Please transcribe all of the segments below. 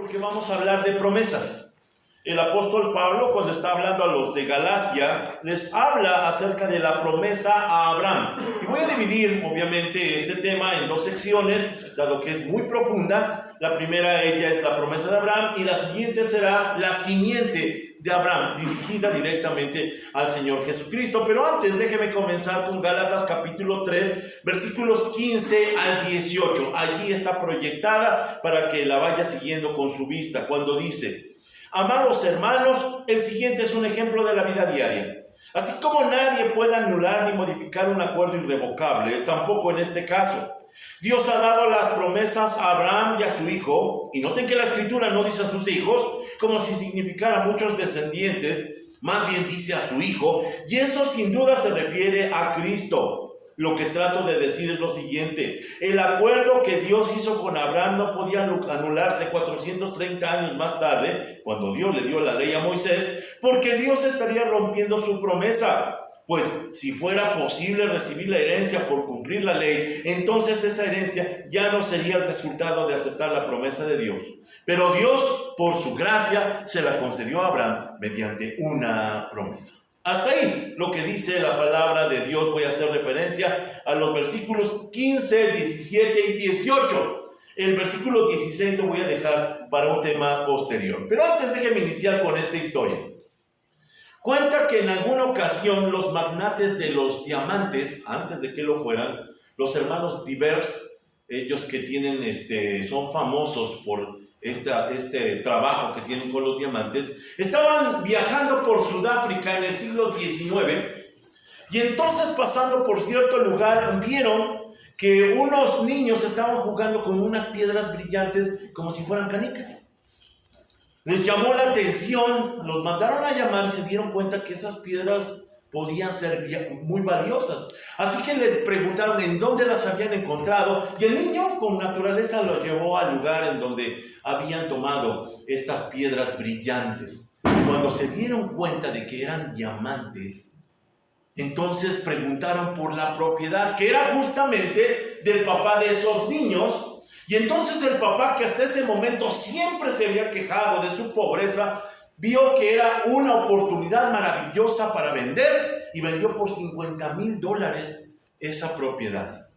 Porque vamos a hablar de promesas. El apóstol Pablo, cuando está hablando a los de Galacia, les habla acerca de la promesa a Abraham. Y voy a dividir, obviamente, este tema en dos secciones, dado que es muy profunda. La primera de ellas es la promesa de Abraham y la siguiente será la simiente de Abraham, dirigida directamente al Señor Jesucristo. Pero antes, déjeme comenzar con Gálatas capítulo 3, versículos 15 al 18. Allí está proyectada para que la vaya siguiendo con su vista, cuando dice: amados hermanos, el siguiente es un ejemplo de la vida diaria. Así como nadie puede anular ni modificar un acuerdo irrevocable, tampoco en este caso. Dios ha dado las promesas a Abraham y a su hijo, y noten que la escritura no dice a sus hijos, como si significara muchos descendientes, más bien dice a su hijo, y eso sin duda se refiere a Cristo. Lo que trato de decir es lo siguiente: el acuerdo que Dios hizo con Abraham no podía anularse 430 años más tarde, cuando Dios le dio la ley a Moisés, porque Dios estaría rompiendo su promesa. Pues si fuera posible recibir la herencia por cumplir la ley, entonces esa herencia ya no sería el resultado de aceptar la promesa de Dios. Pero Dios, por su gracia, se la concedió a Abraham mediante una promesa. Hasta ahí lo que dice la palabra de Dios. Voy a hacer referencia a los versículos 15, 17 y 18. El versículo 16 lo voy a dejar para un tema posterior. Pero antes déjenme iniciar con esta historia. Cuenta que en alguna ocasión los magnates de los diamantes, antes de que lo fueran, los hermanos Divers, ellos que tienen, son famosos por este trabajo que tienen con los diamantes, estaban viajando por Sudáfrica en el siglo XIX, y entonces, pasando por cierto lugar, vieron que unos niños estaban jugando con unas piedras brillantes como si fueran canicas. Les llamó la atención, los mandaron a llamar y se dieron cuenta que esas piedras podían ser muy valiosas. Así que les preguntaron en dónde las habían encontrado, y el niño con naturaleza los llevó al lugar en donde habían tomado estas piedras brillantes. Cuando se dieron cuenta de que eran diamantes, entonces preguntaron por la propiedad, que era justamente del papá de esos niños. Y entonces el papá, que hasta ese momento siempre se había quejado de su pobreza, vio que era una oportunidad maravillosa para vender, y vendió por $50,000 esa propiedad.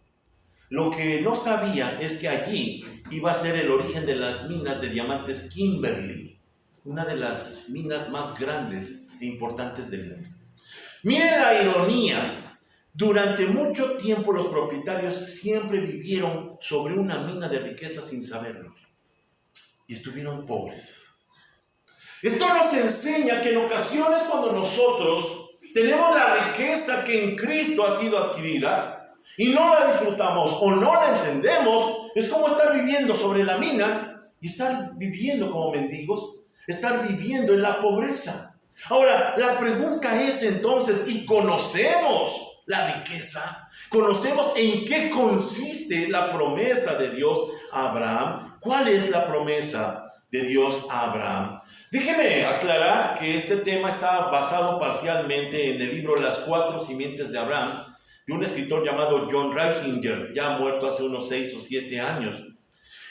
Lo que no sabía es que allí iba a ser el origen de las minas de diamantes Kimberley, una de las minas más grandes e importantes del mundo. Miren la ironía. Durante mucho tiempo los propietarios siempre vivieron sobre una mina de riqueza sin saberlo, y estuvieron pobres. Esto nos enseña que en ocasiones, cuando nosotros tenemos la riqueza que en Cristo ha sido adquirida y no la disfrutamos o no la entendemos, es como estar viviendo sobre la mina y estar viviendo como mendigos, estar viviendo en la pobreza. Ahora, la pregunta es entonces, ¿y conocemos la riqueza? ¿Conocemos en qué consiste la promesa de Dios a Abraham? ¿Cuál es la promesa de Dios a Abraham? Déjeme aclarar que este tema está basado parcialmente en el libro Las 4 simientes de Abraham, de un escritor llamado John Reisinger, ya muerto hace unos 6 o 7 años.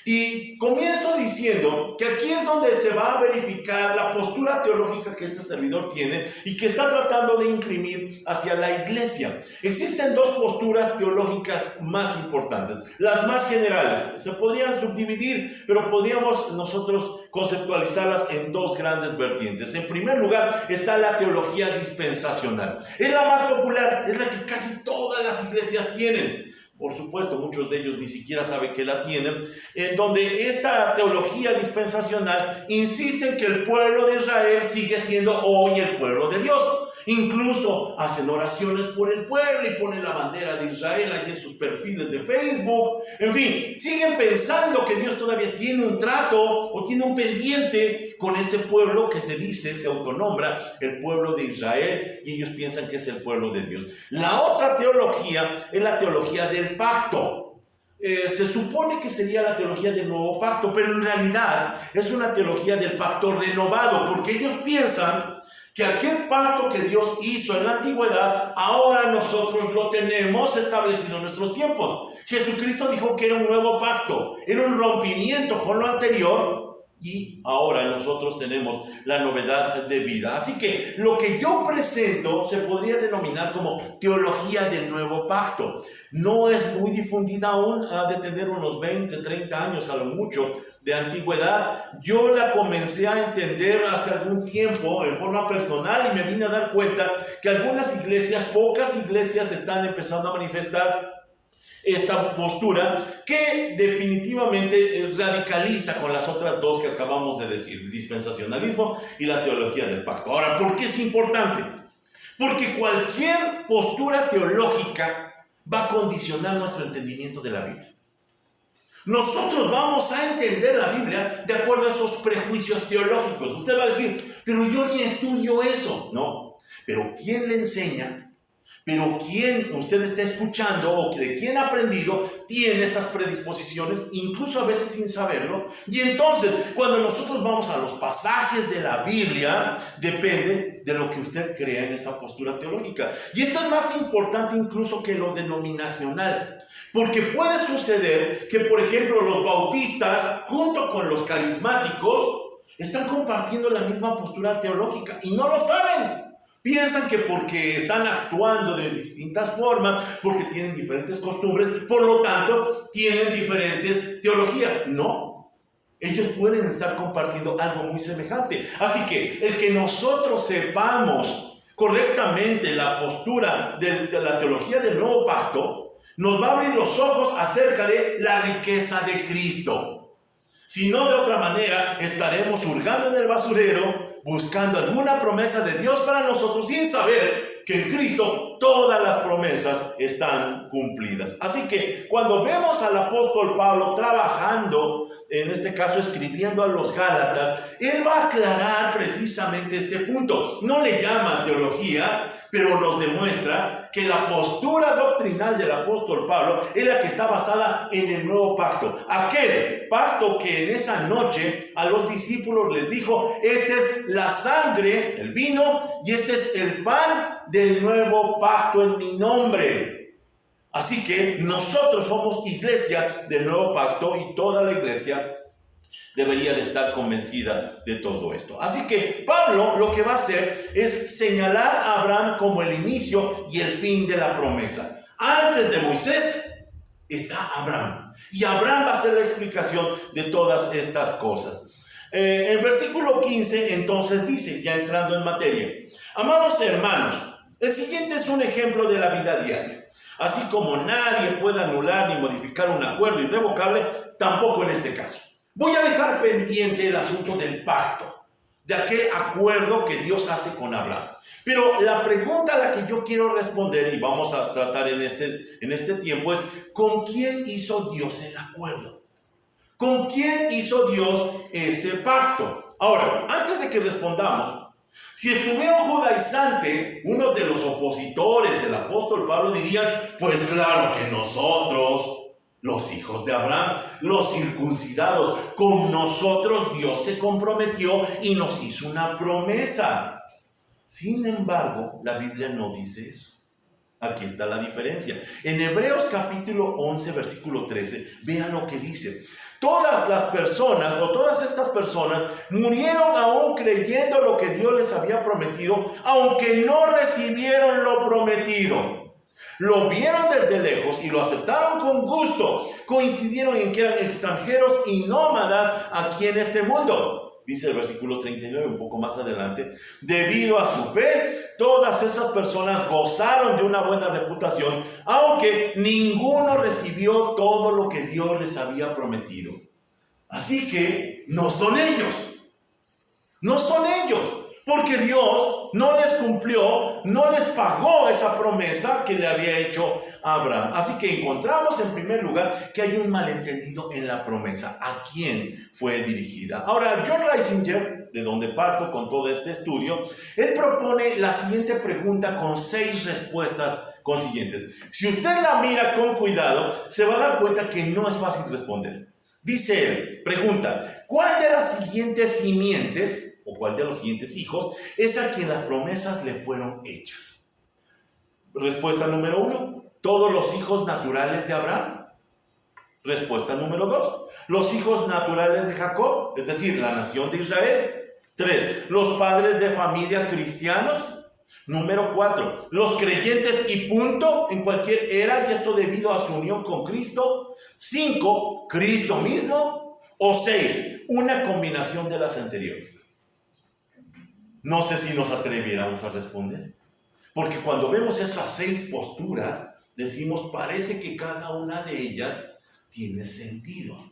Y comienzo diciendo que aquí es donde se va a verificar la postura teológica que este servidor tiene y que está tratando de imprimir hacia la iglesia. Existen dos posturas teológicas más importantes, las más generales. Se podrían subdividir, pero podríamos nosotros conceptualizarlas en dos grandes vertientes. En primer lugar está la teología dispensacional. Es la más popular, es la que casi todas las iglesias tienen. Por supuesto, muchos de ellos ni siquiera saben que la tienen, en donde esta teología dispensacional insiste en que el pueblo de Israel sigue siendo hoy el pueblo de Dios. Incluso hacen oraciones por el pueblo y ponen la bandera de Israel ahí en sus perfiles de Facebook. En fin, siguen pensando que Dios todavía tiene un trato o tiene un pendiente con ese pueblo que se dice, se autonombra el pueblo de Israel, y ellos piensan que es el pueblo de Dios. La otra teología es la teología del pacto. Se supone que sería la teología del nuevo pacto, pero en realidad es una teología del pacto renovado, porque ellos piensan que aquel pacto que Dios hizo en la antigüedad, ahora nosotros lo tenemos establecido en nuestros tiempos. Jesucristo dijo que era un nuevo pacto, era un rompimiento con lo anterior, y ahora nosotros tenemos la novedad de vida. Así que lo que yo presento se podría denominar como teología del nuevo pacto. No es muy difundida aún, ha de tener unos 20, 30 años a lo mucho de antigüedad. Yo la comencé a entender hace algún tiempo en forma personal y me vine a dar cuenta que algunas iglesias, pocas iglesias, están empezando a manifestar esta postura que definitivamente radicaliza con las otras dos que acabamos de decir, el dispensacionalismo y la teología del pacto. Ahora, ¿por qué es importante? Porque cualquier postura teológica va a condicionar nuestro entendimiento de la Biblia. Nosotros vamos a entender la Biblia de acuerdo a esos prejuicios teológicos. Usted va a decir, pero yo ni estudio eso. No, pero ¿quién le enseña? Pero quien usted está escuchando o de quien ha aprendido tiene esas predisposiciones, incluso a veces sin saberlo. Y entonces, cuando nosotros vamos a los pasajes de la Biblia, depende de lo que usted crea en esa postura teológica. Y esto es más importante incluso que lo denominacional. Porque puede suceder que, por ejemplo, los bautistas, junto con los carismáticos, están compartiendo la misma postura teológica y no lo saben. Piensan que porque están actuando de distintas formas, porque tienen diferentes costumbres, por lo tanto, tienen diferentes teologías. No, ellos pueden estar compartiendo algo muy semejante. Así que el que nosotros sepamos correctamente la postura de la teología del nuevo pacto, nos va a abrir los ojos acerca de la riqueza de Cristo. Si no, de otra manera, estaremos hurgando en el basurero, buscando alguna promesa de Dios para nosotros sin saber que en Cristo todas las promesas están cumplidas. Así que cuando vemos al apóstol Pablo trabajando, en este caso escribiendo a los Gálatas, él va a aclarar precisamente este punto. No le llama teología, pero nos demuestra que la postura doctrinal del apóstol Pablo es la que está basada en el nuevo pacto. Aquel pacto que en esa noche a los discípulos les dijo, esta es la sangre, el vino, y este es el pan del nuevo pacto en mi nombre. Así que nosotros somos iglesia del nuevo pacto y toda la iglesia debería de estar convencida de todo esto. Así que Pablo lo que va a hacer es señalar a Abraham como el inicio y el fin de la promesa. Antes de Moisés está Abraham. Y Abraham va a ser la explicación de todas estas cosas. El versículo 15 entonces dice, ya entrando en materia, amados hermanos, el siguiente es un ejemplo de la vida diaria. Así como nadie puede anular ni modificar un acuerdo irrevocable, tampoco en este caso. Voy a dejar pendiente el asunto del pacto, de aquel acuerdo que Dios hace con Abraham. Pero la pregunta a la que yo quiero responder, y vamos a tratar en este tiempo, es ¿con quién hizo Dios el acuerdo? ¿Con quién hizo Dios ese pacto? Ahora, antes de que respondamos, si estuviera un judaizante, uno de los opositores del apóstol Pablo dirían, pues claro que nosotros, los hijos de Abraham, los circuncidados, con nosotros Dios se comprometió y nos hizo una promesa. Sin embargo, la Biblia no dice eso. Aquí está la diferencia. En Hebreos capítulo 11, versículo 13, vean lo que dice. Todas las personas, o todas estas personas, murieron aún creyendo lo que Dios les había prometido, aunque no recibieron lo prometido. Lo vieron desde lejos y lo aceptaron con gusto. Coincidieron en que eran extranjeros y nómadas aquí en este mundo. Dice el versículo 39, un poco más adelante. Debido a su fe, todas esas personas gozaron de una buena reputación, aunque ninguno recibió todo lo que Dios les había prometido. Así que no son ellos. No son ellos. Porque Dios no les cumplió, no les pagó esa promesa que le había hecho a Abraham. Así que encontramos en primer lugar que hay un malentendido en la promesa. ¿A quién fue dirigida? Ahora, John Reisinger, de donde parto con todo este estudio, él propone la siguiente pregunta con 6 respuestas consiguientes. Si usted la mira con cuidado, se va a dar cuenta que no es fácil responder. Dice él, pregunta, ¿cuál de las siguientes simientes o cuál de los siguientes hijos es a quien las promesas le fueron hechas? Respuesta número 1, todos los hijos naturales de Abraham. Respuesta número 2, Los hijos naturales de Jacob, es decir, la nación de Israel. 3. Los padres de familia cristianos. Número 4. Los creyentes y punto en cualquier era, y esto debido a su unión con Cristo. 5. Cristo mismo. O 6. Una combinación de las anteriores. No sé si nos atreviéramos a responder. Porque cuando vemos esas 6 posturas, decimos, parece que cada una de ellas tiene sentido.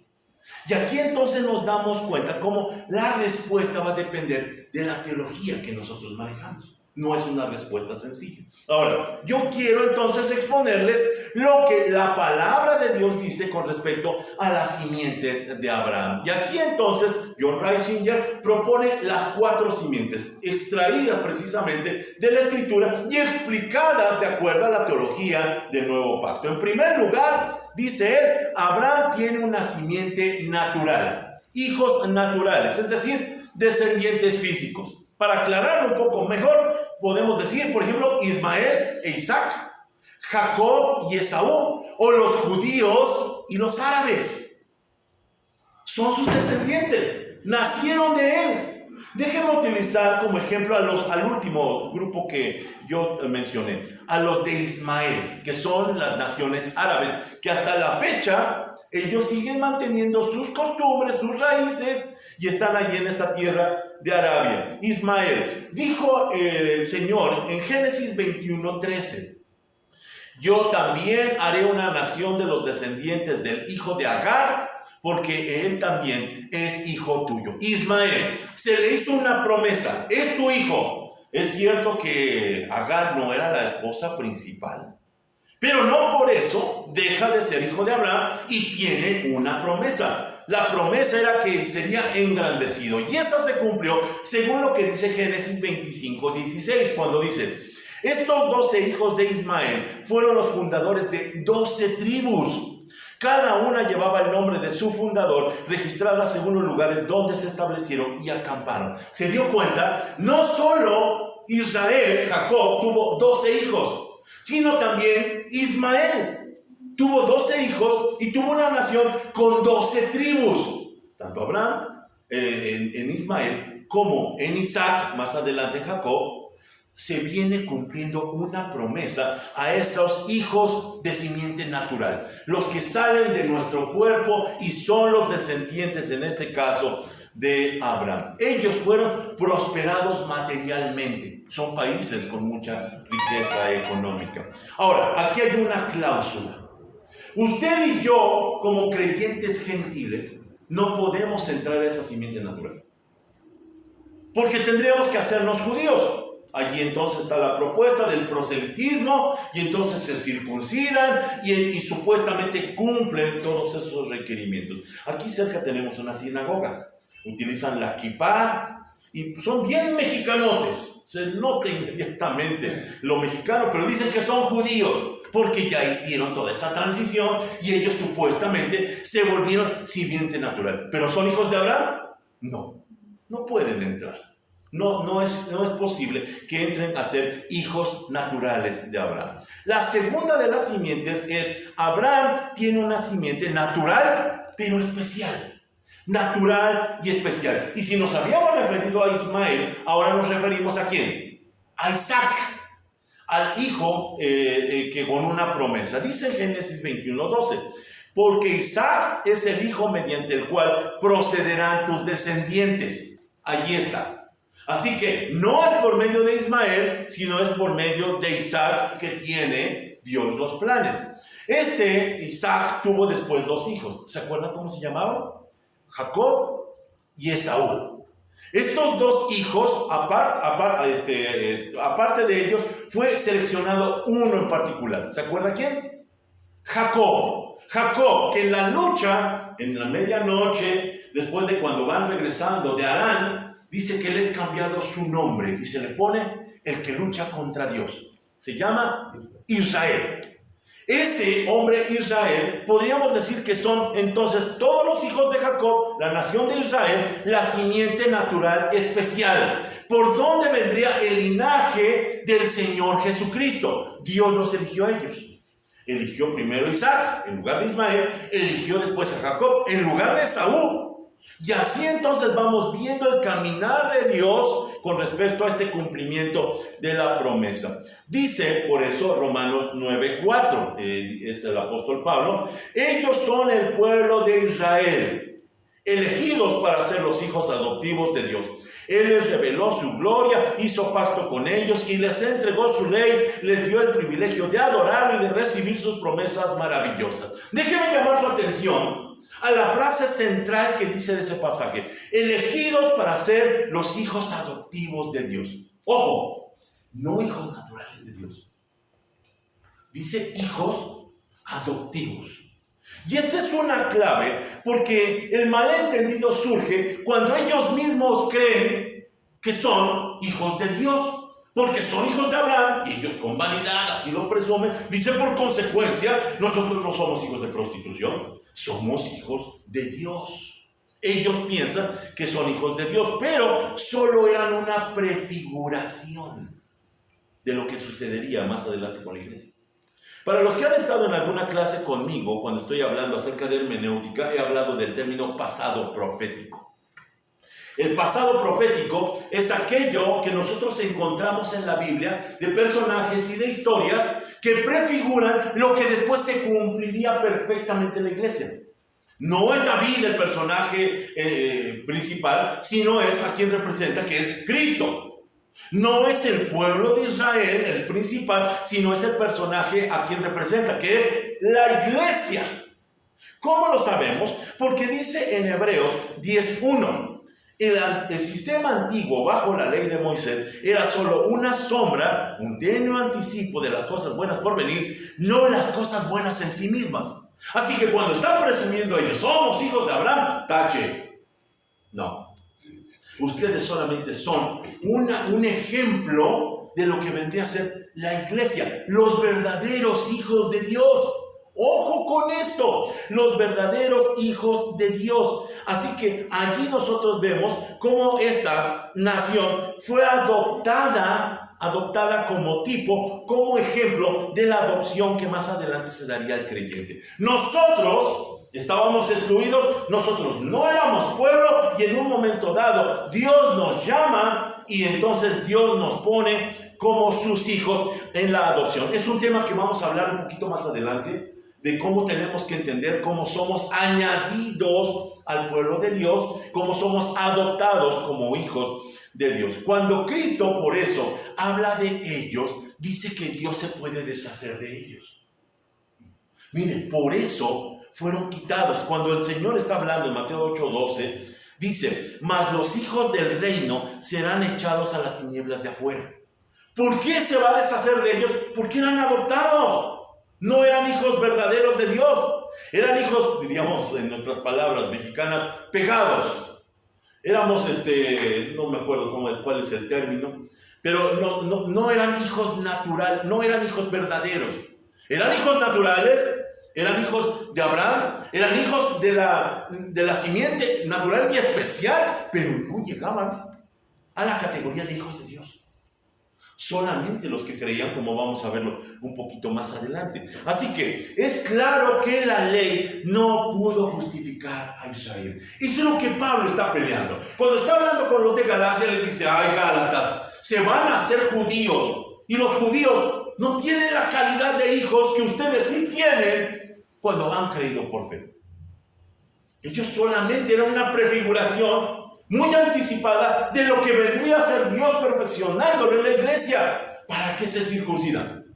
Y aquí entonces nos damos cuenta cómo la respuesta va a depender de la teología que nosotros manejamos. No es una respuesta sencilla. Ahora, yo quiero entonces exponerles lo que la palabra de Dios dice con respecto a las simientes de Abraham. Y aquí entonces John Reisinger propone las 4 simientes, extraídas precisamente de la Escritura y explicadas de acuerdo a la teología del Nuevo Pacto. En primer lugar, dice él, Abraham tiene una simiente natural, hijos naturales, es decir, descendientes físicos. Para aclararlo un poco mejor, podemos decir, por ejemplo, Ismael e Isaac, Jacob y Esaú, o los judíos y los árabes. Son sus descendientes, nacieron de él. Déjenme utilizar como ejemplo al último grupo que yo mencioné, a los de Ismael, que son las naciones árabes, que hasta la fecha ellos siguen manteniendo sus costumbres, sus raíces, y están allí en esa tierra de Arabia. Ismael, dijo el Señor en Génesis 21:13, yo también haré una nación de los descendientes del hijo de Agar, porque él también es hijo tuyo. Ismael, se le hizo una promesa, es tu hijo. Es cierto que Agar no era la esposa principal, pero no por eso deja de ser hijo de Abraham y tiene una promesa. La promesa era que sería engrandecido, y esa se cumplió según lo que dice Génesis 25:16, cuando dice, estos 12 hijos de Ismael fueron los fundadores de 12 tribus. Cada una llevaba el nombre de su fundador, registrada según los lugares donde se establecieron y acamparon. Se dio cuenta, no solo Israel, Jacob, tuvo 12 hijos, sino también Ismael tuvo 12 hijos y tuvo una nación con 12 tribus. Tanto Abraham en Ismael como en Isaac, más adelante Jacob, se viene cumpliendo una promesa a esos hijos de simiente natural, los que salen de nuestro cuerpo y son los descendientes, en este caso, de Abraham. Ellos fueron prosperados materialmente, son países con mucha riqueza económica. Ahora, aquí hay una cláusula. Usted y yo, como creyentes gentiles, no podemos entrar a esa simiente natural, porque tendríamos que hacernos judíos. Allí entonces está la propuesta del proselitismo, y entonces se circuncidan y supuestamente cumplen todos esos requerimientos. Aquí cerca tenemos una sinagoga, utilizan la kipá y son bien mexicanotes, se nota inmediatamente lo mexicano, pero dicen que son judíos porque ya hicieron toda esa transición y ellos supuestamente se volvieron simiente natural. ¿Pero son hijos de Abraham? No, no pueden entrar. No es posible que entren a ser hijos naturales de Abraham. La segunda de las simientes es, Abraham tiene una simiente natural, pero especial. Natural y especial. Y si nos habíamos referido a Ismael, ahora nos referimos ¿a quién? A Isaac, al hijo que con una promesa. Dice en Génesis 21:12, porque Isaac es el hijo mediante el cual procederán tus descendientes. Allí está. Así que no es por medio de Ismael, sino es por medio de Isaac que tiene Dios los planes. Isaac tuvo después 2 hijos. ¿Se acuerdan cómo se llamaban? Jacob y Esaú. Estos 2 hijos, aparte de ellos, fue seleccionado uno en particular. ¿Se acuerda quién? Jacob. Jacob, que en la lucha, en la medianoche, después de cuando van regresando de Harán, dice que le es cambiado su nombre y se le pone el que lucha contra Dios. Se llama Israel. Ese hombre Israel, podríamos decir que son entonces todos los hijos de Jacob, la nación de Israel, la simiente natural especial. ¿Por dónde vendría el linaje del Señor Jesucristo? Dios los eligió a ellos. Eligió primero a Isaac en lugar de Ismael, eligió después a Jacob en lugar de Esaú. Y así entonces vamos viendo el caminar de Dios con respecto a este cumplimiento de la promesa. Dice por eso Romanos 9:4, es el apóstol Pablo: ellos son el pueblo de Israel, elegidos para ser los hijos adoptivos de Dios. Él les reveló su gloria, hizo pacto con ellos y les entregó su ley, les dio el privilegio de adorarlo y de recibir sus promesas maravillosas. Déjeme llamar su atención a la frase central que dice de ese pasaje: elegidos para ser los hijos adoptivos de Dios. Ojo, no hijos naturales de Dios. Dice hijos adoptivos. Y esta es una clave porque el malentendido surge cuando ellos mismos creen que son hijos de Dios. Porque son hijos de Abraham, y ellos con vanidad así lo presumen. Dice, por consecuencia, nosotros no somos hijos de prostitución, somos hijos de Dios. Ellos piensan que son hijos de Dios, pero solo eran una prefiguración de lo que sucedería más adelante con la iglesia. Para los que han estado en alguna clase conmigo, cuando estoy hablando acerca de hermenéutica, he hablado del término pasado profético. El pasado profético es aquello que nosotros encontramos en la Biblia de personajes y de historias que prefiguran lo que después se cumpliría perfectamente en la iglesia. No es David el personaje principal, sino es a quien representa, que es Cristo. No es el pueblo de Israel el principal, sino es el personaje a quien representa, que es la iglesia. ¿Cómo lo sabemos? Porque dice en Hebreos 10:1. El sistema antiguo bajo la ley de Moisés era solo una sombra, un tenue anticipo de las cosas buenas por venir, no las cosas buenas en sí mismas. Así que cuando están presumiendo ellos, somos hijos de Abraham, tache. No. Ustedes solamente son un ejemplo de lo que vendría a ser la iglesia, los verdaderos hijos de Dios. Ojo con esto, los verdaderos hijos de Dios. Así que allí nosotros vemos cómo esta nación fue adoptada como tipo, como ejemplo de la adopción que más adelante se daría al creyente. Nosotros estábamos excluidos, nosotros no éramos pueblo, y en un momento dado Dios nos llama y entonces Dios nos pone como sus hijos en la adopción. Es un tema que vamos a hablar un poquito más adelante, de cómo tenemos que entender cómo somos añadidos al pueblo de Dios, cómo somos adoptados como hijos de Dios. Cuando Cristo, por eso, habla de ellos, dice que Dios se puede deshacer de ellos. Miren, por eso fueron quitados. Cuando el Señor está hablando en Mateo 8:12, dice, mas los hijos del reino serán echados a las tinieblas de afuera. ¿Por qué se va a deshacer de ellos? Porque eran adoptados. No eran hijos verdaderos de Dios. Eran hijos, diríamos en nuestras palabras mexicanas, pegados. Éramos, no me acuerdo cuál es el término, pero no eran hijos naturales, no eran hijos verdaderos. Eran hijos naturales, eran hijos de Abraham, eran hijos de la simiente natural y especial, pero no llegaban a la categoría de hijos de Dios. Solamente los que creían, como vamos a verlo un poquito más adelante. Así que es claro que la ley no pudo justificar a Israel. Eso es lo que Pablo está peleando. Cuando está hablando con los de Galacia, les dice, ay, Gálatas, se van a hacer judíos. Y los judíos no tienen la calidad de hijos que ustedes sí tienen cuando han creído por fe. Ellos solamente eran una prefiguración muy anticipada de lo que vendría a ser Dios perfeccionándolo en la iglesia. ¿Para qué se circuncidan?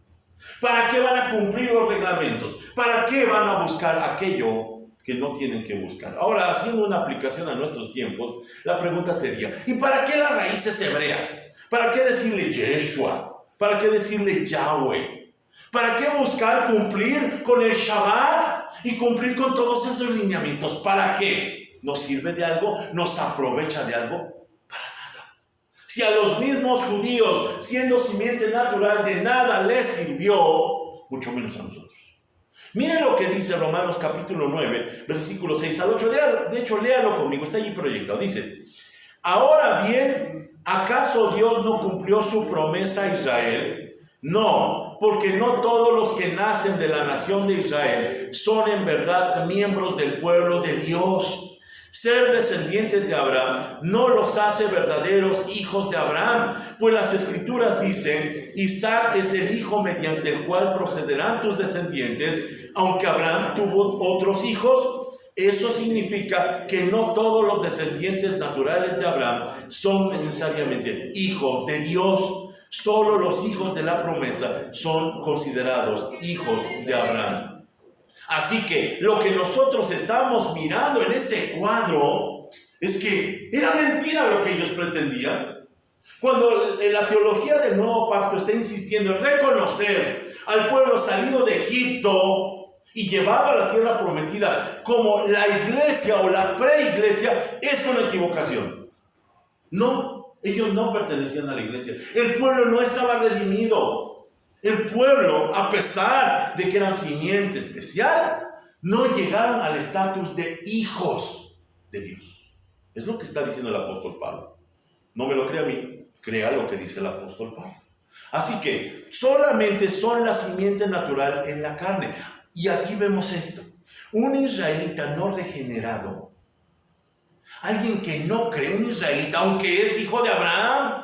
¿Para qué van a cumplir los reglamentos? ¿Para qué van a buscar aquello que no tienen que buscar? Ahora, haciendo una aplicación a nuestros tiempos, la pregunta sería, ¿y para qué las raíces hebreas? ¿Para qué decirle Yeshua? ¿Para qué decirle Yahweh? ¿Para qué buscar cumplir con el Shabbat y cumplir con todos esos lineamientos? ¿Para qué? ¿Nos sirve de algo? ¿Nos aprovecha de algo? Para nada. Si a los mismos judíos, siendo simiente natural, de nada les sirvió, mucho menos a nosotros. Miren lo que dice Romanos capítulo 9, versículos 6 al 8. De hecho, léalo conmigo, está allí proyectado. Dice, ahora bien, ¿acaso Dios no cumplió su promesa a Israel? No, porque no todos los que nacen de la nación de Israel son en verdad miembros del pueblo de Dios. Ser descendientes de Abraham no los hace verdaderos hijos de Abraham, pues las Escrituras dicen: Isaac es el hijo mediante el cual procederán tus descendientes. Aunque Abraham tuvo otros hijos, eso significa que no todos los descendientes naturales de Abraham son necesariamente hijos de Dios. Solo los hijos de la promesa son considerados hijos de Abraham. Así que lo que nosotros estamos mirando en ese cuadro es que era mentira lo que ellos pretendían. Cuando la teología del Nuevo Pacto está insistiendo en reconocer al pueblo salido de Egipto y llevado a la tierra prometida como la iglesia o la preiglesia, es una equivocación. No, ellos no pertenecían a la iglesia. El pueblo no estaba redimido. El pueblo, a pesar de que eran simiente especial, no llegaron al estatus de hijos de Dios. Es lo que está diciendo el apóstol Pablo. No me lo crea a mí, crea lo que dice el apóstol Pablo. Así que solamente son la simiente natural en la carne. Y aquí vemos esto: un israelita no regenerado, alguien que no cree, un israelita, aunque es hijo de Abraham,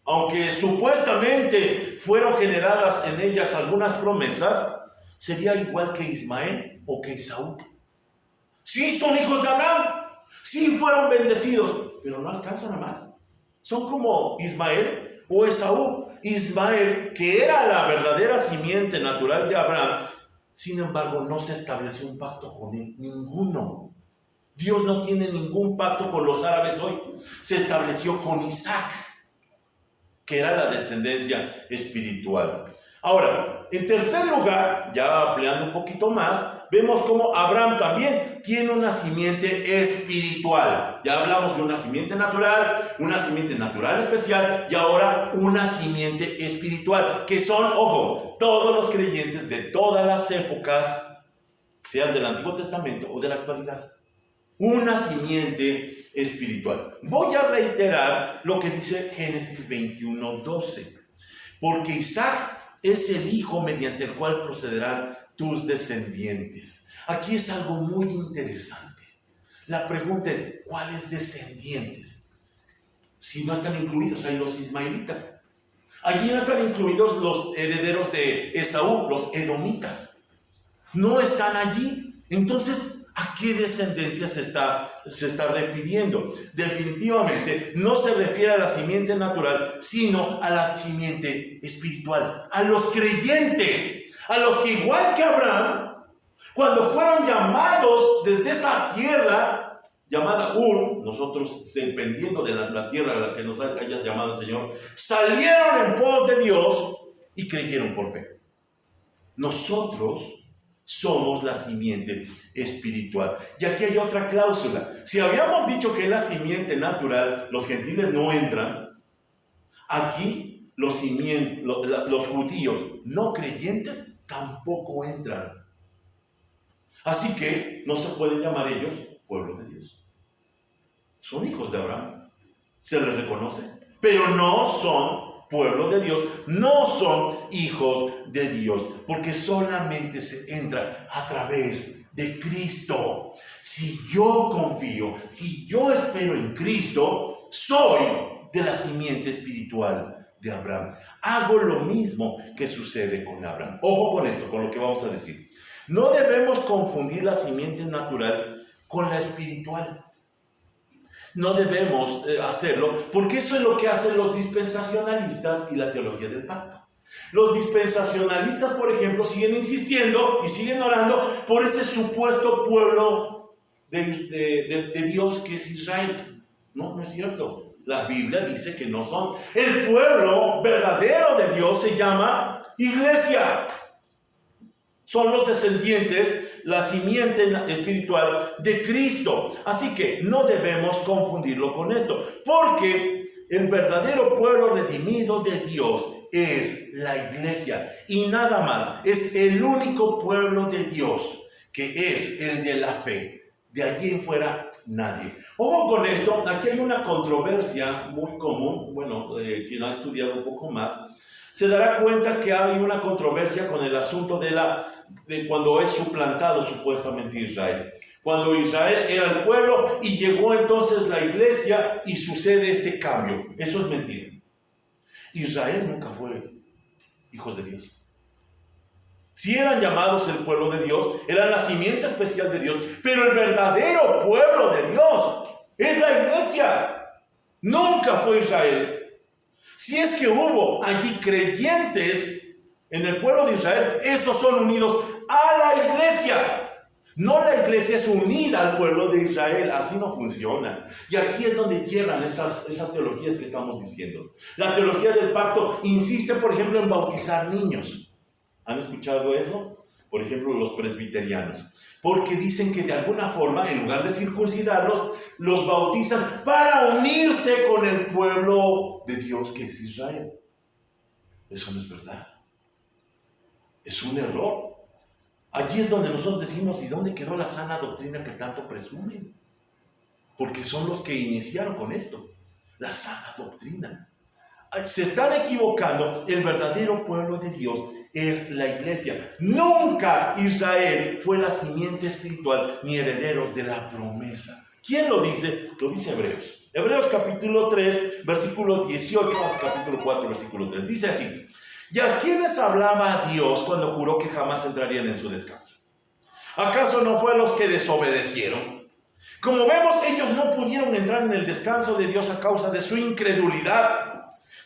aunque supuestamente fueron generadas en ellas algunas promesas, sería igual que Ismael o que Esaú. Sí son hijos de Abraham, sí fueron bendecidos, pero no alcanzan a más. Son como Ismael o Esaú. Ismael, que era la verdadera simiente natural de Abraham, sin embargo no se estableció un pacto con él, ninguno. Dios no tiene ningún pacto con los árabes hoy. Se estableció con Isaac, que era la descendencia espiritual. Ahora, en tercer lugar, ya ampliando un poquito más, vemos cómo Abraham también tiene una simiente espiritual. Ya hablamos de una simiente natural especial, y ahora una simiente espiritual, que son, ojo, todos los creyentes de todas las épocas, sean del Antiguo Testamento o de la actualidad. Una simiente espiritual. Voy a reiterar lo que dice Génesis 21:12. Porque Isaac es el hijo mediante el cual procederán tus descendientes. Aquí es algo muy interesante. La pregunta es: ¿cuáles descendientes? Si no están incluidos ahí los ismaelitas. Allí no están incluidos los herederos de Esaú, los edomitas. No están allí. Entonces, ¿a qué descendencia se está refiriendo? Definitivamente no se refiere a la simiente natural, sino a la simiente espiritual, a los creyentes, a los que, igual que Abraham, cuando fueron llamados desde esa tierra llamada Ur, nosotros, dependiendo de la tierra a la que nos hayas llamado el Señor, salieron en pos de Dios y creyeron por fe. Nosotros somos la simiente espiritual. Y aquí hay otra cláusula. Si habíamos dicho que en la simiente natural los gentiles no entran, aquí los judíos no creyentes tampoco entran. Así que no se pueden llamar ellos pueblo de Dios. Son hijos de Abraham, se les reconoce, pero no son pueblo de Dios, no son hijos de Dios, porque solamente se entra a través de Cristo. Si yo confío, si yo espero en Cristo, soy de la simiente espiritual de Abraham. Hago lo mismo que sucede con Abraham. Ojo con esto, con lo que vamos a decir. No debemos confundir la simiente natural con la espiritual. No debemos hacerlo, porque eso es lo que hacen los dispensacionalistas y la teología del pacto. Los dispensacionalistas, por ejemplo, siguen insistiendo y siguen orando por ese supuesto pueblo de Dios que es Israel. No es cierto. La Biblia dice que no son. El pueblo verdadero de Dios se llama iglesia. Son los descendientes, la simiente espiritual de Cristo. Así que no debemos confundirlo con esto, porque el verdadero pueblo redimido de Dios es la iglesia y nada más. Es el único pueblo de Dios que es el de la fe. De allí en fuera nadie. Ojo con esto, aquí hay una controversia muy común. Bueno, quien ha estudiado un poco más se dará cuenta que hay una controversia con el asunto de cuando es suplantado supuestamente Israel. Cuando Israel era el pueblo y llegó entonces la iglesia y sucede este cambio. Eso es mentira. Israel nunca fue hijos de Dios. Si eran llamados el pueblo de Dios, eran la simiente especial de Dios, pero el verdadero pueblo de Dios es la iglesia. Nunca fue Israel. Si es que hubo allí creyentes en el pueblo de Israel, esos son unidos a la iglesia. No, la iglesia es unida al pueblo de Israel. Así no funciona. Y aquí es donde hierran esas teologías que estamos diciendo. La teología del pacto insiste, por ejemplo, en bautizar niños. ¿Han escuchado eso? Por ejemplo, los presbiterianos. Porque dicen que de alguna forma, en lugar de circuncidarlos, los bautizan para unirse con el pueblo de Dios que es Israel. Eso no es verdad. Es un error. Allí es donde nosotros decimos, ¿y dónde quedó la sana doctrina que tanto presumen? Porque son los que iniciaron con esto. La sana doctrina. Se están equivocando. El verdadero pueblo de Dios es la iglesia. Nunca Israel fue la simiente espiritual ni herederos de la promesa. ¿Quién lo dice? Lo dice Hebreos. Hebreos capítulo 3, versículo 18 hasta capítulo 4, versículo 3. Dice así: ¿y a quiénes hablaba Dios cuando juró que jamás entrarían en su descanso? ¿Acaso no fue a los que desobedecieron? Como vemos, ellos no pudieron entrar en el descanso de Dios a causa de su incredulidad.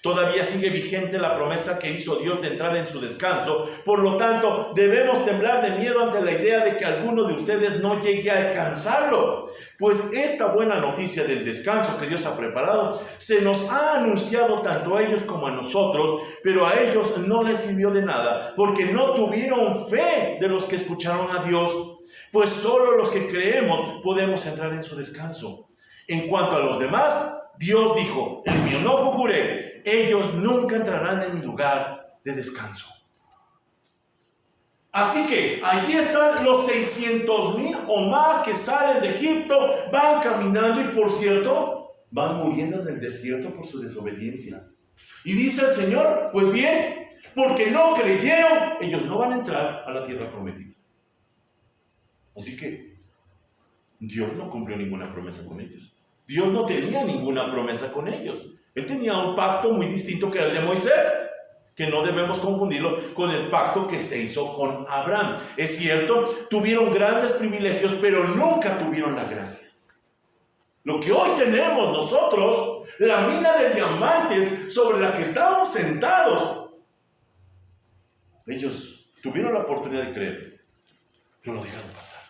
Todavía sigue vigente la promesa que hizo Dios de entrar en su descanso. Por lo tanto, debemos temblar de miedo ante la idea de que alguno de ustedes no llegue a alcanzarlo. Pues esta buena noticia del descanso que Dios ha preparado se nos ha anunciado tanto a ellos como a nosotros, pero a ellos no les sirvió de nada, porque no tuvieron fe de los que escucharon a Dios. Pues solo los que creemos podemos entrar en su descanso. En cuanto a los demás, Dios dijo: en mi enojo juré, ellos nunca entrarán en mi lugar de descanso. Así que allí están los 600,000 o más que salen de Egipto, van caminando y, por cierto, van muriendo en el desierto por su desobediencia. Y dice el Señor: pues bien, porque no creyeron, ellos no van a entrar a la tierra prometida. Así que Dios no cumplió ninguna promesa con ellos. Dios no tenía ninguna promesa con ellos. Él tenía un pacto muy distinto que el de Moisés, que no debemos confundirlo con el pacto que se hizo con Abraham. Es cierto, tuvieron grandes privilegios, pero nunca tuvieron la gracia. Lo que hoy tenemos nosotros, la mina de diamantes sobre la que estamos sentados, ellos tuvieron la oportunidad de creer, pero lo dejaron pasar.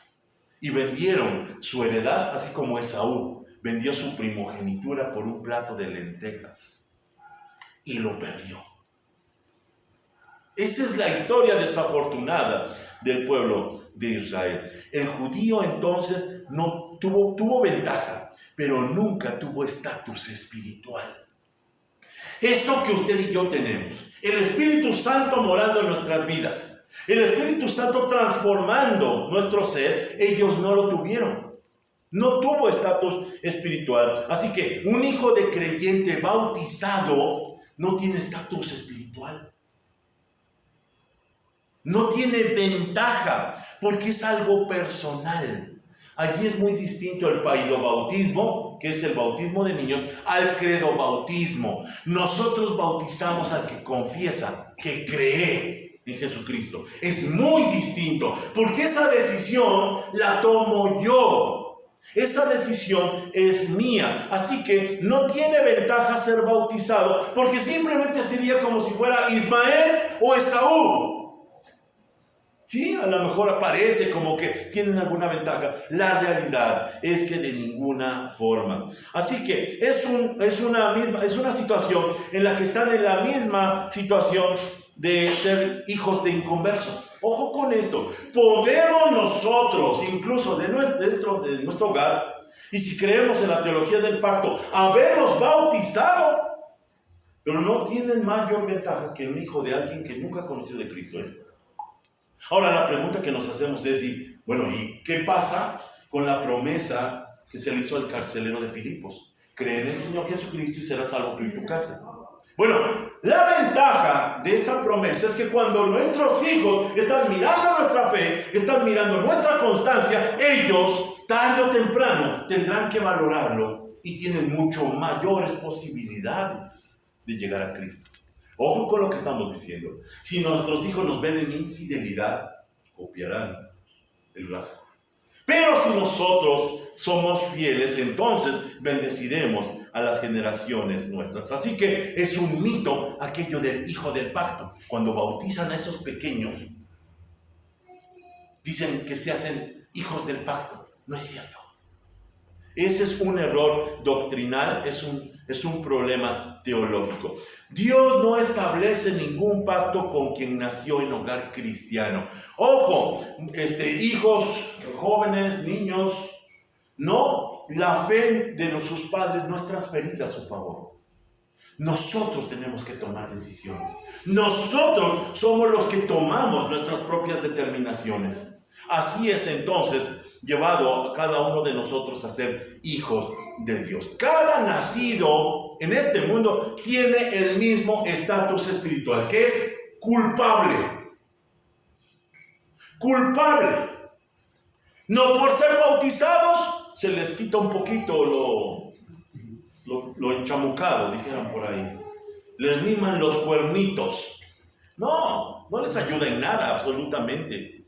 Y vendieron su heredad, así como Esaú vendió su primogenitura por un plato de lentejas y lo perdió. Esa es la historia desafortunada del pueblo de Israel. El judío entonces no tuvo ventaja, pero nunca tuvo estatus espiritual. Eso que usted y yo tenemos, el Espíritu Santo morando en nuestras vidas, el Espíritu Santo transformando nuestro ser, ellos no lo tuvieron. No tuvo estatus espiritual. Así que un hijo de creyente bautizado no tiene estatus espiritual. No tiene ventaja porque es algo personal. Allí es muy distinto el paidobautismo, que es el bautismo de niños, al credobautismo. Nosotros bautizamos al que confiesa, que cree en Jesucristo. Es muy distinto porque esa decisión la tomo yo. Esa decisión es mía, así que no tiene ventaja ser bautizado, porque simplemente sería como si fuera Ismael o Esaú. Sí, a lo mejor aparece como que tienen alguna ventaja. La realidad es que de ninguna forma. Así que es una situación en la que están en la misma situación de ser hijos de inconversos. Ojo con esto, podemos nosotros, incluso de nuestro hogar, y si creemos en la teología del pacto, haberlos bautizado, pero no tienen mayor ventaja que un hijo de alguien que nunca ha conocido de Cristo. Ahora la pregunta que nos hacemos es, ¿y qué pasa con la promesa que se le hizo al carcelero de Filipos? Cree en el Señor Jesucristo y serás salvo tú y tu casa. Bueno, la ventaja de esa promesa es que cuando nuestros hijos están mirando nuestra fe, están mirando nuestra constancia, ellos, tarde o temprano, tendrán que valorarlo y tienen mucho mayores posibilidades de llegar a Cristo. Ojo con lo que estamos diciendo. Si nuestros hijos nos ven en infidelidad, copiarán el rasgo. Pero si nosotros somos fieles, entonces bendeciremos a las generaciones nuestras. Así que es un mito aquello del hijo del pacto. Cuando bautizan a esos pequeños, dicen que se hacen hijos del pacto. No es cierto. Ese es un error doctrinal, es un problema teológico. Dios no establece ningún pacto con quien nació en hogar cristiano. Ojo, hijos, jóvenes, niños, no, la fe de sus padres no es transferida a su favor. Nosotros tenemos que tomar decisiones. Nosotros somos los que tomamos nuestras propias determinaciones. Así es entonces llevado a cada uno de nosotros a ser hijos de Dios. Cada nacido en este mundo tiene el mismo estatus espiritual, que es culpable. Culpable. No por ser bautizados se les quita un poquito lo enchamucado, dijeran por ahí. Les liman los cuernitos. No les ayuda en nada, absolutamente.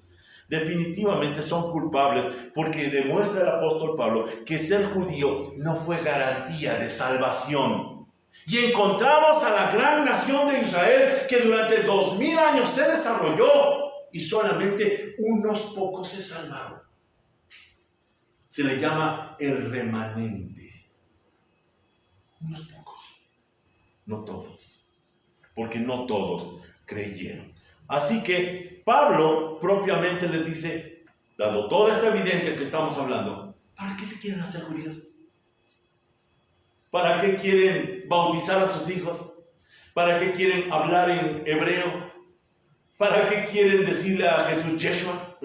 Definitivamente son culpables porque demuestra el apóstol Pablo que ser judío no fue garantía de salvación. Y encontramos a la gran nación de Israel que durante 2000 años se desarrolló y solamente unos pocos se salvaron. Se le llama el remanente. Unos pocos, no todos, porque no todos creyeron. Así que Pablo propiamente les dice, dado toda esta evidencia que estamos hablando, ¿para qué se quieren hacer judíos? ¿Para qué quieren bautizar a sus hijos? ¿Para qué quieren hablar en hebreo? ¿Para qué quieren decirle a Jesús Yeshua?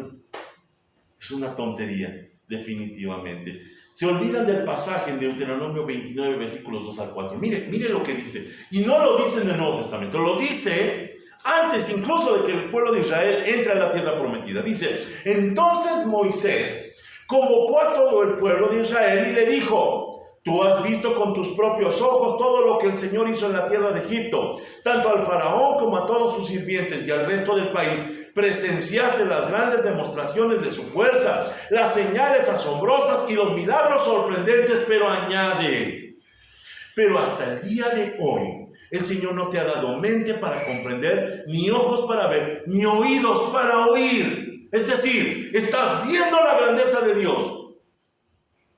Es una tontería, definitivamente. Se olvidan del pasaje en Deuteronomio 29, versículos 2 al 4. Mire lo que dice. Y no lo dice en el Nuevo Testamento, lo dice antes incluso de que el pueblo de Israel entre a la tierra prometida. Dice, entonces Moisés convocó a todo el pueblo de Israel y le dijo, tú has visto con tus propios ojos todo lo que el Señor hizo en la tierra de Egipto, tanto al faraón como a todos sus sirvientes y al resto del país. Presenciaste las grandes demostraciones de su fuerza, las señales asombrosas y los milagros sorprendentes, pero añade, pero hasta el día de hoy, el Señor no te ha dado mente para comprender, ni ojos para ver, ni oídos para oír. Es decir, estás viendo la grandeza de Dios,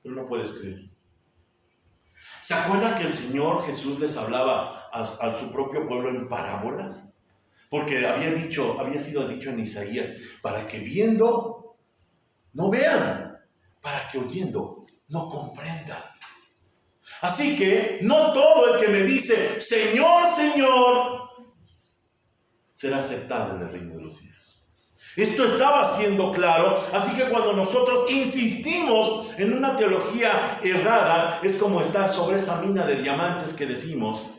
pero no puedes creer. ¿Se acuerda que el Señor Jesús les hablaba a su propio pueblo en parábolas? Porque había sido dicho en Isaías, para que viendo no vean, para que oyendo no comprendan. Así que no todo el que me dice, Señor, Señor, será aceptado en el reino de los cielos. Esto estaba siendo claro, así que cuando nosotros insistimos en una teología errada, es como estar sobre esa mina de diamantes que decimos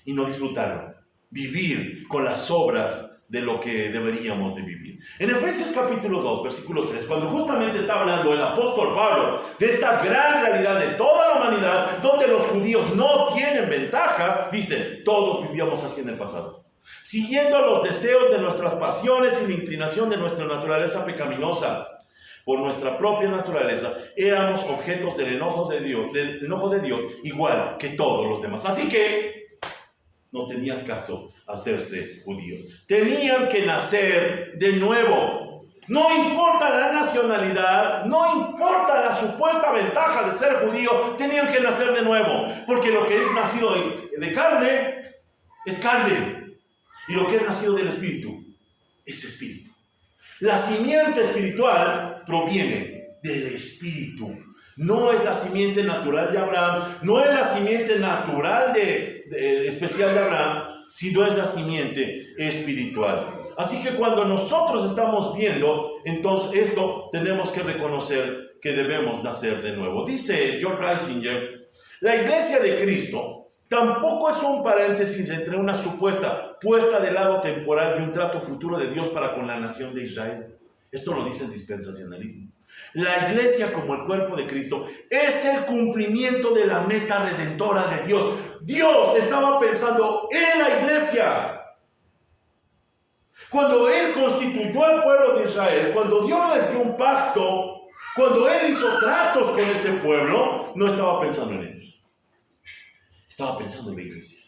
y no disfrutarlo. Vivir con las obras de lo que deberíamos de vivir. En Efesios capítulo 2, versículo 3, cuando justamente está hablando el apóstol Pablo de esta gran realidad de toda la humanidad, donde los judíos no tienen ventaja, dice, todos vivíamos así en el pasado, siguiendo los deseos de nuestras pasiones y la inclinación de nuestra naturaleza pecaminosa. Por nuestra propia naturaleza, éramos objetos del enojo de Dios, igual que todos los demás. Así que no tenían caso hacerse judíos. Tenían que nacer de nuevo. No importa la nacionalidad, no importa la supuesta ventaja de ser judío, tenían que nacer de nuevo. Porque lo que es nacido de carne, es carne. Y lo que es nacido del espíritu, es espíritu. La simiente espiritual proviene del espíritu. No es la simiente natural de Abraham, no es la simiente natural especial de Abraham, sino es la simiente espiritual. Así que cuando nosotros estamos viendo, entonces esto tenemos que reconocer que debemos nacer de nuevo. Dice John Reisinger, la iglesia de Cristo Tampoco es un paréntesis entre una supuesta puesta de lado temporal y un trato futuro de Dios para con la nación de Israel. Esto lo dice el dispensacionalismo. La iglesia como el cuerpo de Cristo es el cumplimiento de la meta redentora de Dios. Dios estaba pensando en la iglesia. Cuando Él constituyó al pueblo de Israel, cuando Dios les dio un pacto, cuando Él hizo tratos con ese pueblo, no estaba pensando en ellos. Estaba pensando en la iglesia.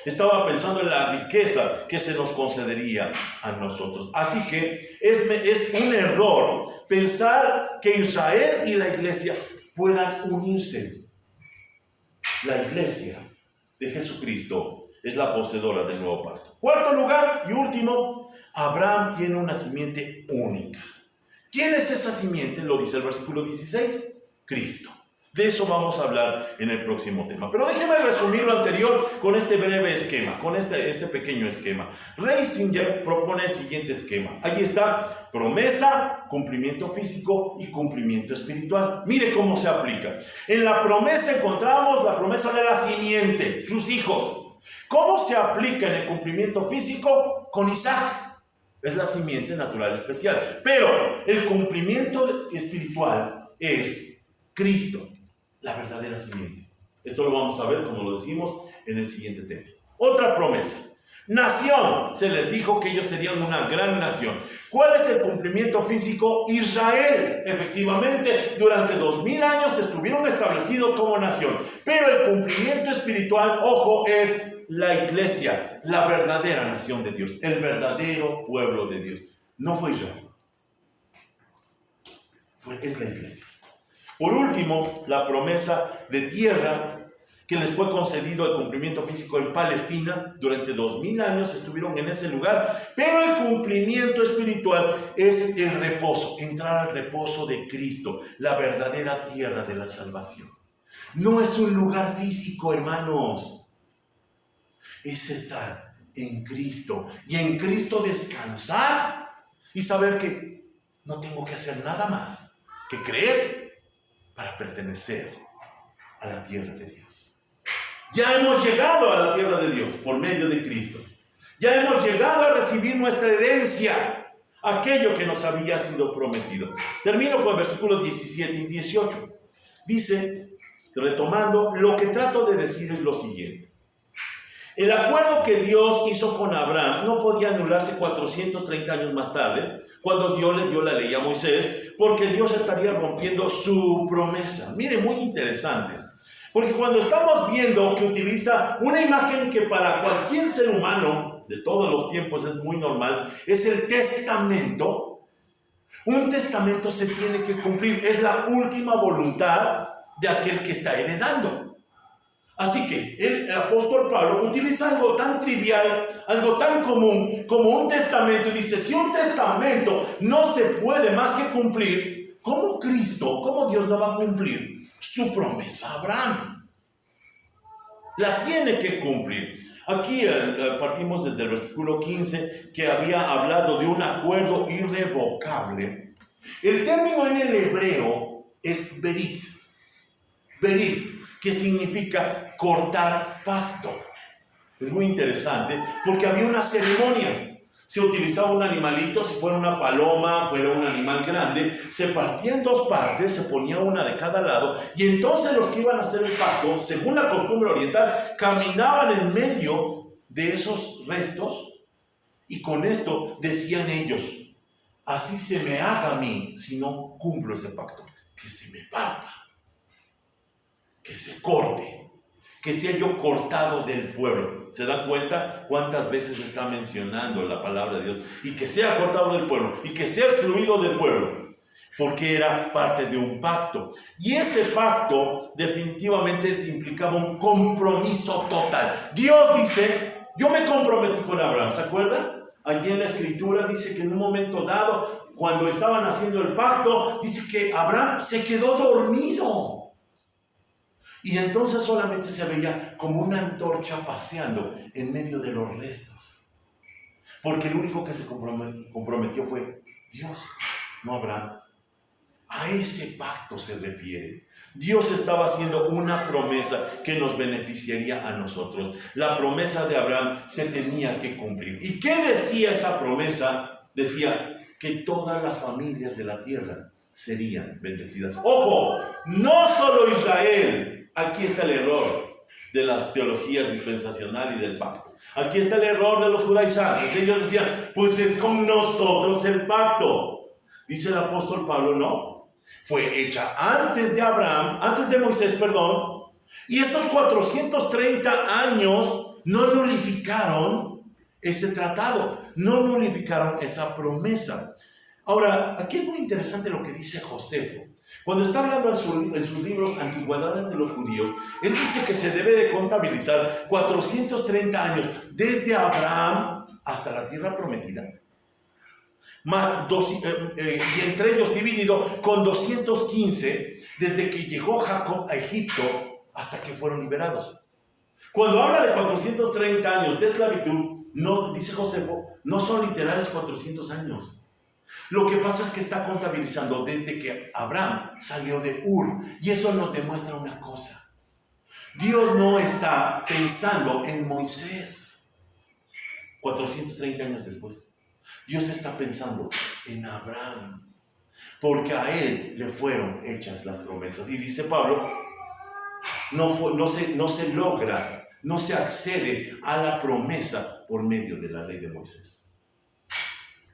Estaba pensando en la riqueza que se nos concedería a nosotros. Así que es un error pensar que Israel y la iglesia puedan unirse. La iglesia de Jesucristo es la poseedora del nuevo pacto. Cuarto lugar y último, Abraham tiene una simiente única. ¿Quién es esa simiente? Lo dice el versículo 16, Cristo. De eso vamos a hablar en el próximo tema. Pero déjeme resumir lo anterior con este breve esquema, con este pequeño esquema. Ratzinger propone el siguiente esquema. Ahí está: promesa, cumplimiento físico y cumplimiento espiritual. Mire cómo se aplica. En la promesa encontramos la promesa de la simiente, sus hijos. ¿Cómo se aplica en el cumplimiento físico? Con Isaac. Es la simiente natural especial. Pero el cumplimiento espiritual es Cristo, la verdadera simiente. Esto lo vamos a ver, como lo decimos, en el siguiente tema. Otra promesa. Nación. Se les dijo que ellos serían una gran nación. ¿Cuál es el cumplimiento físico? Israel. Efectivamente, durante 2000 años estuvieron establecidos como nación. Pero el cumplimiento espiritual, ojo, es la iglesia, la verdadera nación de Dios, el verdadero pueblo de Dios. No fue Israel. Es la iglesia. Por último, la promesa de tierra que les fue concedido el cumplimiento físico en Palestina. Durante 2000 años estuvieron en ese lugar, pero el cumplimiento espiritual es el reposo, entrar al reposo de Cristo, la verdadera tierra de la salvación. No es un lugar físico, hermanos. Es estar en Cristo y en Cristo descansar y saber que no tengo que hacer nada más que creer para pertenecer a la tierra de Dios. Ya hemos llegado a la tierra de Dios por medio de Cristo. Ya hemos llegado a recibir nuestra herencia, aquello que nos había sido prometido. Termino con versículos 17 y 18. Dice, retomando, lo que trato de decir es lo siguiente. El acuerdo que Dios hizo con Abraham no podía anularse 430 años más tarde, cuando Dios le dio la ley a Moisés, porque Dios estaría rompiendo su promesa. Mire, muy interesante, porque cuando estamos viendo que utiliza una imagen que para cualquier ser humano de todos los tiempos es muy normal, es el testamento. Un testamento se tiene que cumplir, es la última voluntad de aquel que está heredando. Así que el apóstol Pablo utiliza algo tan trivial, algo tan común como un testamento, y dice: si un testamento no se puede más que cumplir, ¿cómo Cristo, cómo Dios no va a cumplir su promesa a Abraham? La tiene que cumplir. Aquí partimos desde el versículo 15, que había hablado de un acuerdo irrevocable. El término en el hebreo es berit. Berit, que significa cortar pacto. Es muy interesante porque había una ceremonia. Se utilizaba un animalito, si fuera una paloma, fuera un animal grande, se partía en dos partes, se ponía una de cada lado, y entonces los que iban a hacer el pacto, según la costumbre oriental, caminaban en medio de esos restos, y con esto decían ellos: así se me haga a mí si no cumplo ese pacto, que se me parta, que se corte, que sea yo cortado del pueblo. ¿Se dan cuenta cuántas veces está mencionando la palabra de Dios? Y que sea cortado del pueblo, y que sea excluido del pueblo, porque era parte de un pacto. Y ese pacto definitivamente implicaba un compromiso total. Dios dice: yo me comprometí con Abraham. ¿Se acuerdan? Allí en la escritura dice que en un momento dado, cuando estaban haciendo el pacto, dice que Abraham se quedó dormido. Y entonces solamente se veía como una antorcha paseando en medio de los restos. Porque el único que se comprometió fue Dios, no Abraham. A ese pacto se refiere. Dios estaba haciendo una promesa que nos beneficiaría a nosotros. La promesa de Abraham se tenía que cumplir. ¿Y qué decía esa promesa? Decía que todas las familias de la tierra serían bendecidas. ¡Ojo! No solo Israel. Aquí está el error de las teologías dispensacional y del pacto. Aquí está el error de los judaizantes. Ellos decían, pues es con nosotros el pacto. Dice el apóstol Pablo, no. Fue hecha antes de Abraham, antes de Moisés, perdón. Y esos 430 años no nulificaron ese tratado. No nulificaron esa promesa. Ahora, aquí es muy interesante lo que dice Josefo. Cuando está hablando en sus libros Antigüedades de los Judíos, él dice que se debe de contabilizar 430 años desde Abraham hasta la tierra prometida, más y entre ellos dividido con 215 desde que llegó Jacob a Egipto hasta que fueron liberados. Cuando habla de 430 años de esclavitud, no, dice Josefo, no son literales 400 años. Lo que pasa es que está contabilizando desde que Abraham salió de Ur. Y eso nos demuestra una cosa. Dios no está pensando en Moisés 430 años después. Dios está pensando en Abraham, porque a él le fueron hechas las promesas. Y dice Pablo, no se logra, no se accede a la promesa por medio de la ley de Moisés.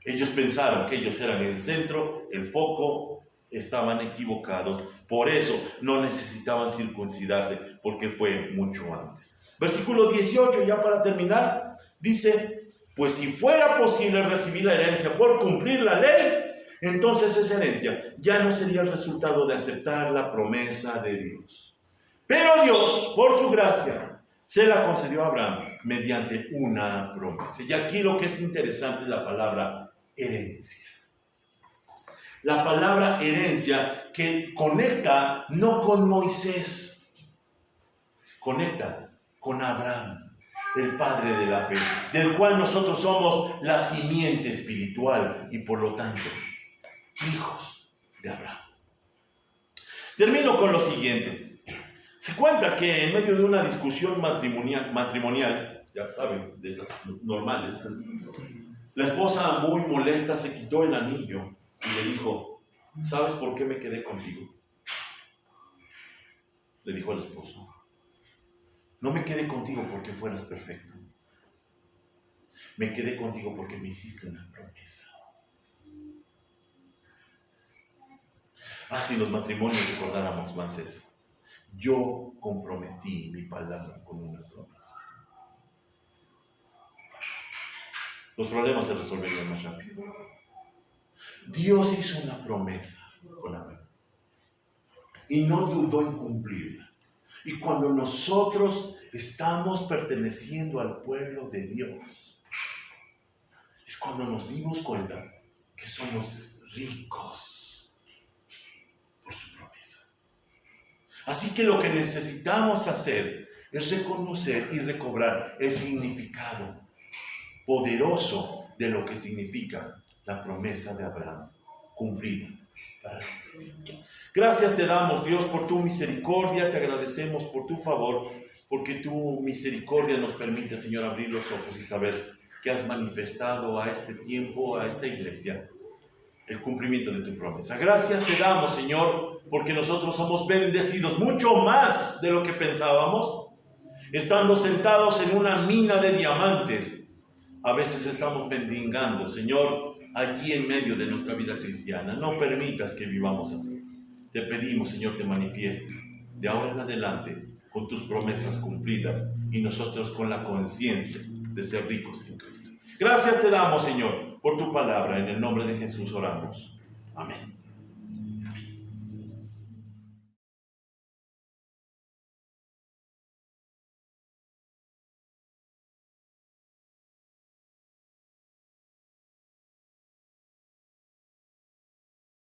Ellos pensaron que ellos eran el centro, el foco, estaban equivocados. Por eso no necesitaban circuncidarse, porque fue mucho antes. Versículo 18, ya para terminar, dice, pues si fuera posible recibir la herencia por cumplir la ley, entonces esa herencia ya no sería el resultado de aceptar la promesa de Dios. Pero Dios, por su gracia, se la concedió a Abraham mediante una promesa. Y aquí lo que es interesante es la palabra herencia. La palabra herencia que conecta no con Moisés, conecta con Abraham, el padre de la fe, del cual nosotros somos la simiente espiritual y por lo tanto hijos de Abraham. Termino con lo siguiente. Se cuenta que en medio de una discusión matrimonial, ya saben, de esas normales, la esposa, muy molesta, se quitó el anillo y le dijo, ¿sabes por qué me quedé contigo? Le dijo al esposo, no me quedé contigo porque fueras perfecto. Me quedé contigo porque me hiciste una promesa. Si los matrimonios recordáramos más eso. Yo comprometí mi palabra con una promesa. Los problemas se resolverían más rápido. Dios hizo una promesa con Abraham y no dudó en cumplirla. Y cuando nosotros estamos perteneciendo al pueblo de Dios, es cuando nos dimos cuenta que somos ricos por su promesa. Así que lo que necesitamos hacer es reconocer y recobrar el significado poderoso de lo que significa la promesa de Abraham cumplida para la iglesia. Gracias te damos, Dios, por tu misericordia, te agradecemos por tu favor, porque tu misericordia nos permite, Señor, abrir los ojos y saber que has manifestado a este tiempo, a esta iglesia, el cumplimiento de tu promesa. Gracias te damos, Señor, porque nosotros somos bendecidos mucho más de lo que pensábamos, estando sentados en una mina de diamantes. A veces estamos mendigando, Señor, allí en medio de nuestra vida cristiana. No permitas que vivamos así. Te pedimos, Señor, te manifiestes de ahora en adelante con tus promesas cumplidas y nosotros con la conciencia de ser ricos en Cristo. Gracias te damos, Señor, por tu palabra. En el nombre de Jesús oramos. Amén.